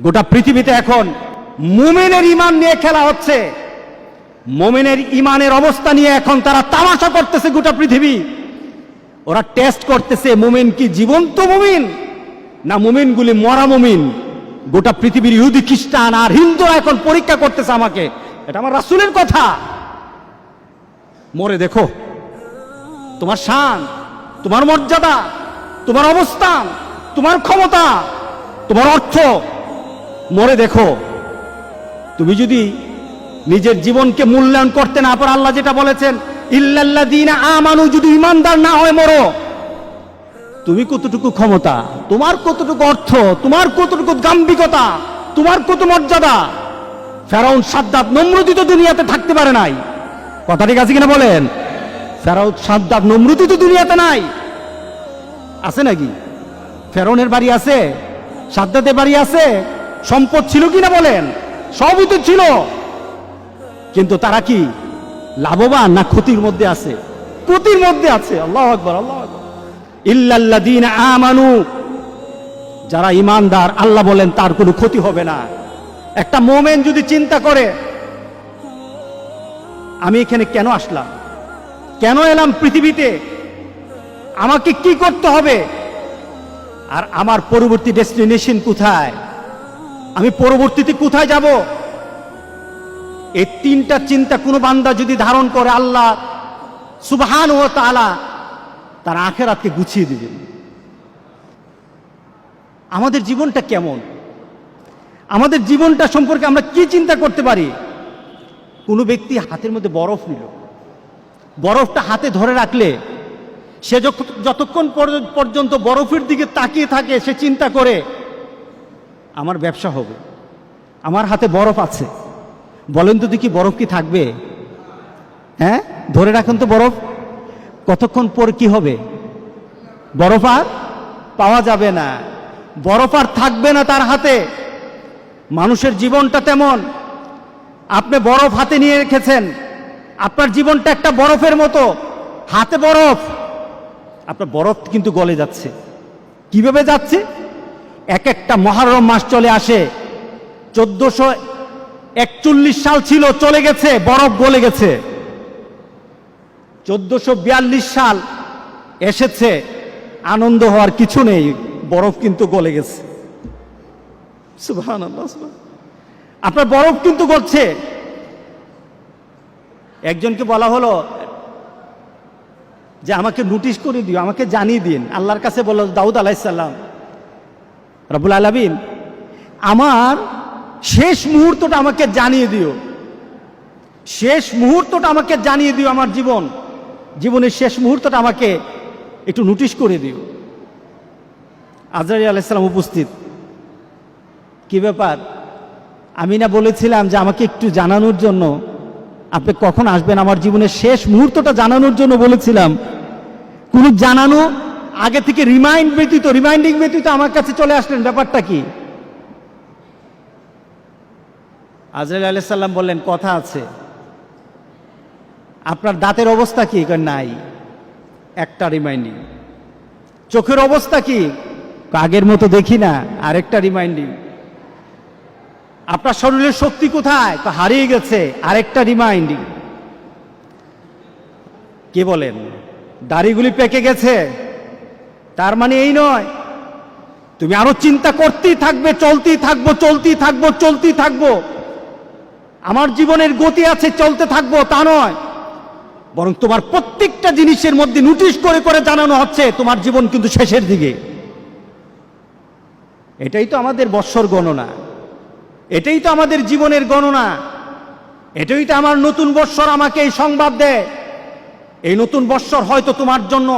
গোটা পৃথিবীতে এখন মুমিনের ঈমান নিয়ে খেলা হচ্ছে। মুমিনের ঈমানের অবস্থা নিয়ে এখন তারা তামাশা করতেছে গোটা পৃথিবী। ওরা টেস্ট করতেছে মুমিন কি জীবন্ত মুমিন না মুমিনগুলি মরা মুমিন। গোটা পৃথিবীর ইহুদি খ্রিস্টান আর হিন্দুরা এখন পরীক্ষা করতেছে আমাকে। এটা আমার রাসূলের কথা। মরে দেখো তোমার শান, তোমার মর্যাদা, তোমার অবস্থান, তোমার ক্ষমতা, তোমার অর্থ, মরে দেখো। তুমি যদি নিজের জীবনকে মূল্যায়ন করতে না পারো, আল্লাহ যেটা বলেছেন ইল্লাল্লাযীনা আমানু, যদি ইমানদার না হয় মরো, তুমি কতটুকু ক্ষমতা, তোমার কতটুকু অর্থ, তোমার কতটুকু গাম্ভীর্যতা, তোমার কত মর্যাদা। ফেরাউন, সাদ্দাত, নমরুদ তো দুনিয়াতে থাকতে পারে নাই। কথা ঠিক আছে কিনা বলেন? ফেরাউন, সাদ্দাত, নমরুদ তো দুনিয়াতে নাই। আছে নাকি? ফেরাউনের বাড়ি আছে, সাদ্দাতের বাড়ি আছে, সম্পদ ছিল কিনা বলেন? সবই তো ছিল, কিন্তু তারা কি লাভবান না ক্ষতির মধ্যে আছে? ক্ষতির মধ্যে আছে। আল্লাহু আকবার, আল্লাহু আকবার। ইল্লাল্লাযীনা আমানু, যারা ঈমানদার, আল্লাহ বলেন তার কোনো ক্ষতি হবে না। একটা মুমিন যদি চিন্তা করে আমি এখানে কেন আসলাম, কেন এলাম পৃথিবীতে, আমাকে কি করতে হবে, আর আমার পরবর্তী ডেস্টিনেশন কোথায়, আমি পরবর্তীতে কোথায় যাব, এই তিনটা চিন্তা কোনো বান্দা যদি ধারণ করে, আল্লাহ সুবহানাহু ওয়া তাআলা তার আখিরাতকে গুছিয়ে দিবেন। আমাদের জীবনটা কেমন, আমাদের জীবনটা সম্পর্কে আমরা কি চিন্তা করতে পারি? কোনো ব্যক্তি হাতের মধ্যে বরফ নিল, বরফটা হাতে ধরে রাখলে সে যতক্ষণ পর্যন্ত বরফের দিকে তাকিয়ে থাকে, সে চিন্তা করে আমার ব্যবসা হবে, আমার হাতে বরফ আছে। বলেন তো দেখি বরফ কি থাকবে? হ্যাঁ, ধরে রাখুন তো বরফ, কতক্ষণ পর কি হবে? বরফ আর পাওয়া যাবে না, বরফ আর থাকবে না তার হাতে। মানুষের জীবনটা তেমন। আপনি বরফ হাতে নিয়ে রেখেছেন, আপনার জীবনটা একটা বরফের মতো, হাতে বরফ, আপনার বরফ কিন্তু গলে যাচ্ছে। কিভাবে যাচ্ছে? এক একটা মুহররম মাস চলে আসে, 1441 সাল ছিল, চলে গেছে, বরফ গলে গেছে। 1442 সাল এসেছে, আনন্দ হওয়ার কিছু নেই, বরফ কিন্তু গলে গেছে। সুবহানাল্লাহ, আপনার বরফ কিন্তু গলছে। একজনকে বলা হলো যে আমাকে নোটিশ করে দিও, আমাকে জানিয়ে দিন। আল্লাহর কাছে বলল দাউদ আলাইহিস সালাম, রব্বুল আলামিন আমার শেষ মুহূর্তটা আমাকে জানিয়ে দিও, শেষ মুহূর্তটা আমাকে জানিয়ে দিও, আমার জীবনের শেষ মুহূর্তটা আমাকে একটু নোটিশ করে দিও। আজরাইল আলাইহিস সালাম উপস্থিত। কি ব্যাপার? আমি না বলেছিলাম যে আমাকে একটু জানানোর জন্য, আপনি কখন আসবেন, আমার জীবনের শেষ মুহূর্তটা জানানোর জন্য বলেছিলাম। কোনো জানানো আগে থেকে রিমাইন্ডিং ব্যতীত আমার কাছে চলে আসলেন, ব্যাপারটা কি? আজরাইল আলাইহিস সালাম বললেন কথা আছে। আপনার দাঁতের অবস্থা কি? নাই, একটা রিমাইন্ডিং। চোখের অবস্থা কি? আগের মতো দেখি না, আরেকটা রিমাইন্ডিং। আপনার শরীরের শক্তি কোথায়? হারিয়ে গেছে, আরেকটা রিমাইন্ডিং। কে বলেন দাড়িগুলি পেকে গেছে, তার মানে এই নয় তুমি আরো চিন্তা করতেই থাকবে, চলতেই থাকবো। আমার জীবনের গতি আছে, চলতে থাকবো, তা নয়, বরং তোমার প্রত্যেকটা জিনিসের মধ্যে নোটিশ করে করে জানানো হচ্ছে তোমার জীবন কিন্তু শেষের দিকে। এটাই তো আমাদের বৎসর গণনা, এটাই তো আমাদের জীবনের গণনা, এটাই তো আমার নতুন বৎসর আমাকে এই সংবাদ দেয়। এই নতুন বৎসর হয়তো তোমার জন্য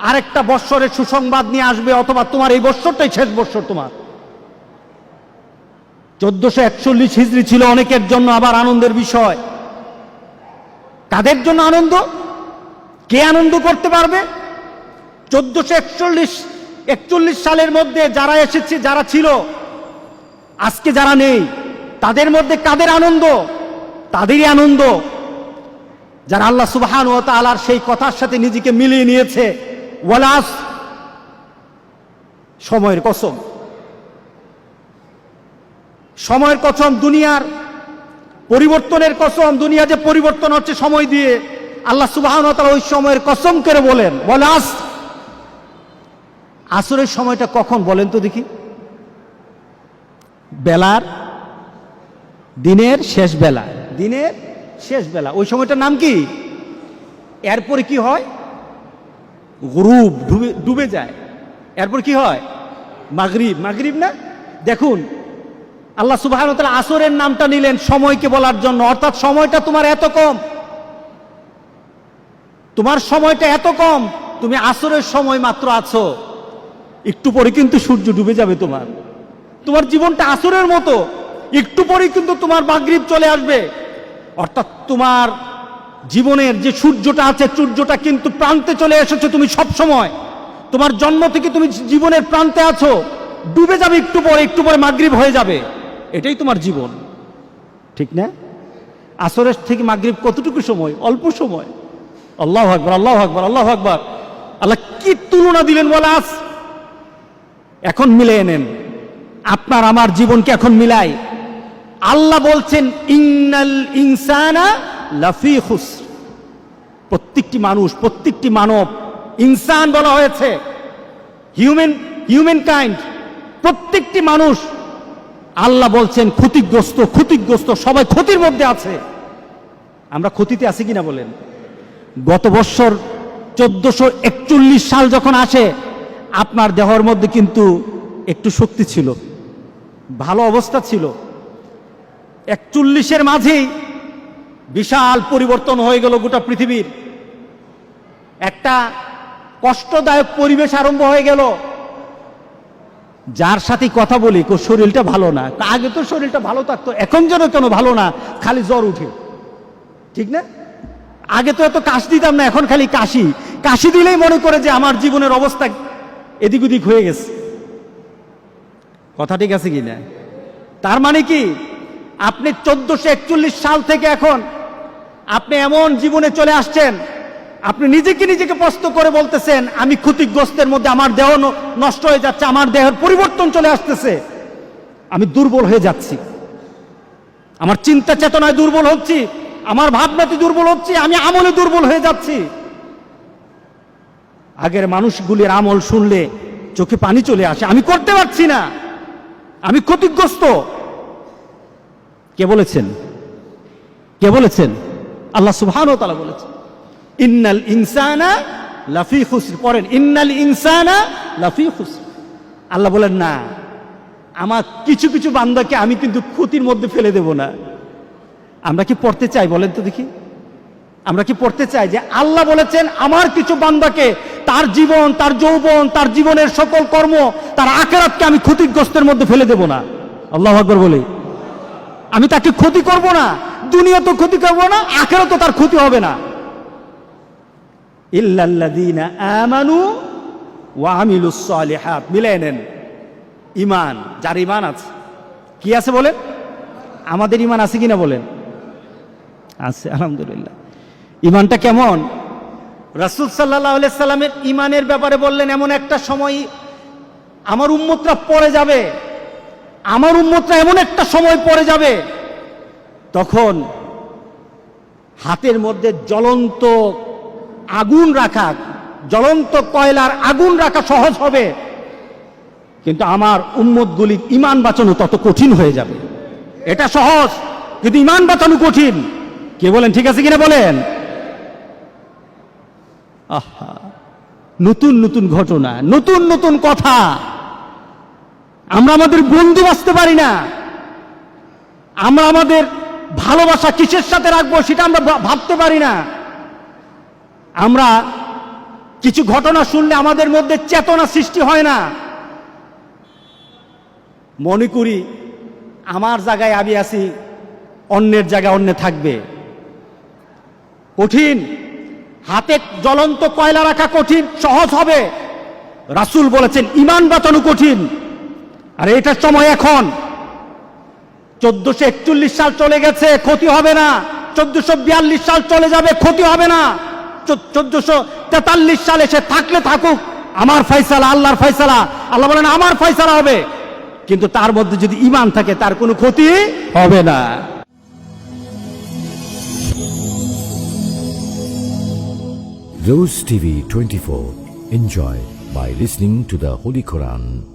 আরেকটা বৎসরের সুসংবাদ নিয়ে আসবে, অথবা তোমার এই বৎসরটাই শেষ বৎসর। তোমার 1441 হিজরি ছিল অনেকের জন্য আবার আনন্দের বিষয়। কাদের জন্য আনন্দ? কে আনন্দ করতে পারবে? 1441 সালের মধ্যে যারা এসেছে, যারা ছিল, আজকে যারা নেই, তাদের মধ্যে কাদের আনন্দ? তাদেরই আনন্দ যারা আল্লাহ সুবহানাহু ওয়া তাআলার সেই কথার সাথে নিজেকে মিলিয়ে নিয়েছে। ওয়ালাস, সময়ের কসম, সময়ের কসম, দুনিয়ার পরিবর্তনের কসম, দুনিয়া যে পরিবর্তন হচ্ছে সময় দিয়ে, আল্লাহ সুবহানাহু ওয়া তাআলা ওই সময়ের কসম করে বলে আসরের সময়টা কখন বলেন তো দেখি? বেলার, দিনের শেষ বেলা, দিনের শেষ বেলা, ওই সময়টার নাম কি? এরপরে কি হয়? গুরুব, ডুবে যায়। এরপর কি হয়? মাগরিব। মাগরিব না? দেখুন আল্লাহ সুবহানাহু ওয়া তাআলা আসরের নামটা নিলেন সময়কে বলার জন্য, অর্থাৎ সময়টা তোমার এত কম, তোমার সময়টা এত কম, তুমি আসরের সময় মাত্র আছো, একটু পরে কিন্তু সূর্য ডুবে যাবে। তোমার জীবনটা আসরের মতো, একটু পরে কিন্তু তোমার মাগরিব চলে আসবে। অর্থাৎ তোমার জীবনের যে সূর্যটা আছে, সূর্যটা কিন্তু প্রান্তে চলে এসেছে। তুমি সব সময়, তোমার জন্ম থেকে তুমি জীবনের প্রান্তে আছো, ডুবে যাবে একটু পরে মাগরিব হয়ে যাবে। এটাই তোমার জীবন, ঠিক না? আসরের থেকে মাগরিব কতটুকু সময়? অল্প সময়। আল্লাহু আকবার, আল্লাহু আকবার, আল্লাহু আকবার। আল্লাহ কি তুলনা দিলেন বলে আজ। এখন মিলিয়ে নেন, আপনার আমার জীবনকে এখন মিলাই। আল্লাহ বলছেন ইন্নাল ইনসানা লাফি খুসর। প্রত্যেকটি মানুষ, প্রত্যেকটি মানব, ইনসান বলা হয়েছে, হিউম্যান কাইন্ড, প্রত্যেকটি মানুষ আল্লাহ বলছেন ক্ষতিগ্রস্ত, সবাই ক্ষতির মধ্যে আছে। আমরা ক্ষতিতে আছি কিনা বলেন? গত বছর 1441 সাল যখন আসে, আপনার দেহের মধ্যে কিন্তু একটু শক্তি ছিল, ভালো অবস্থা ছিল। 41-এর মাঝেই বিশাল পরিবর্তন হয়ে গেল গোটা পৃথিবীর। একটা কষ্টদায়ক পরিবেশ আরম্ভ হয়ে গেল। যার সাথে কথা বলি শরীরটা ভালো না, আগে তো শরীরটা ভালো থাকতো, এখন যেন কেন ভালো না, খালি জ্বর উঠে, ঠিক না? আগে তো এত কাশ দিতাম না, এখন খালি কাশি দিলেই মনে করে যে আমার জীবনের অবস্থা এদিক ওদিক হয়ে গেছে। কথা ঠিক আছে কি না? তার মানে কি, আপনি 1441 সাল থেকে এখন আপনি এমন জীবনে চলে আসছেন, আপনি নিজেকে প্রশ্ন করে বলতেছেন আমি ক্ষতিগ্রস্তের মধ্যে, আমার দেহ নষ্ট হয়ে যাচ্ছে, আমার দেহের পরিবর্তন চলে আসতেছে, আমি দুর্বল হয়ে যাচ্ছি, আমার চিন্তা চেতনায় দুর্বল হচ্ছি, আমার ভাবনাতে দুর্বল হচ্ছি, আমি আমলে দুর্বল হয়ে যাচ্ছি। আগের মানুষগুলির আমল শুনলে চোখে পানি চলে আসে, আমি করতে পারছি না, আমি ক্ষতিগ্রস্ত। কে বলেছেন? আল্লাহ সুবহানাহু ওয়া তাআলা বলেছেন ইন্নাল ইনসানা লাফি খুসর। পড়েন ইন্নাল ইনসানা লাফি খুসর। আল্লাহ বলেন না, আমার কিছু বান্দাকে আমি কিন্তু ক্ষতির মধ্যে ফেলে দেব না। আমরা কি পড়তে চাই বলেন তো দেখি? আমরা কি পড়তে চাই যে আল্লাহ বলেছেন আমার কিছু বান্দাকে, তার জীবন, তার যৌবন, তার জীবনের সকল কর্ম, তার আখিরাতকে আমি ক্ষতিগ্রস্তের মধ্যে ফেলে দেব না? আল্লাহু আকবার বলি। আমি তাকে ক্ষতি করব না, দুনিয়া তো ক্ষতি করব না, আখিরাত তো তার ক্ষতি হবে না। ইল্লাল্লাযীনা আমানু ওয়া আমিলুস সালিহাত। মিলিয়ে নেন, ঈমান, যার ঈমান আছে, কি আছে বলেন? আমাদের ঈমান আছে কিনা বলেন? আছে, আলহামদুলিল্লাহ। ঈমানটা কেমন? রাসূল সাল্লাল্লাহু আলাইহি সাল্লামের ঈমানের ব্যাপারে বললেন এমন একটা সময় আমার উম্মতরা পড়ে যাবে, আমার উম্মতরা এমন একটা সময় পড়ে যাবে, তখন হাতের মধ্যে জ্বলন্ত আগুন রাখা, জ্বলন্ত কয়লার আগুন রাখা সহজ হবে, কিন্তু আমার উম্মতগুলির ঈমান বাঁচানো তত কঠিন হয়ে যাবে। এটা সহজ, কিন্তু ঈমান বাঁচানো কঠিন। কে বলেন ঠিক আছে কিনা বলেন? আহা, নতুন ঘটনা, নতুন কথা। আমরা আমাদের বন্ধু বাঁচতে পারি না, আমরা আমাদের ভালোবাসা কিসের সাথে রাখবো সেটা আমরা ভাবতে পারি না। আমরা কিছু ঘটনা শুনলে আমাদের মধ্যে চেতনা সৃষ্টি হয় না, মনে করি আমার জায়গায় আমি আছি, অন্যের জায়গায় অন্য থাকবে। কঠিন, হাতে জ্বলন্ত কয়লা রাখা কঠিন, সহজ হবে। রাসূল বলেছেন ঈমান বাঁচানো কঠিন। আর এটার সময় এখন 1441 সাল চলে গেছে, ক্ষতি হবে না। 1442 সাল চলে যাবে, ক্ষতি হবে না। 1443 সাল এসে থাকলে থাকুক, আমার ফয়সালা, আল্লাহর ফয়সালা। আল্লাহ বলেন আমার ফয়সালা হবে, কিন্তু তার মধ্যে যদি ঈমান থাকে তার কোনো ক্ষতি হবে না। Rose TV 24. Enjoy by listening to the Holy Quran.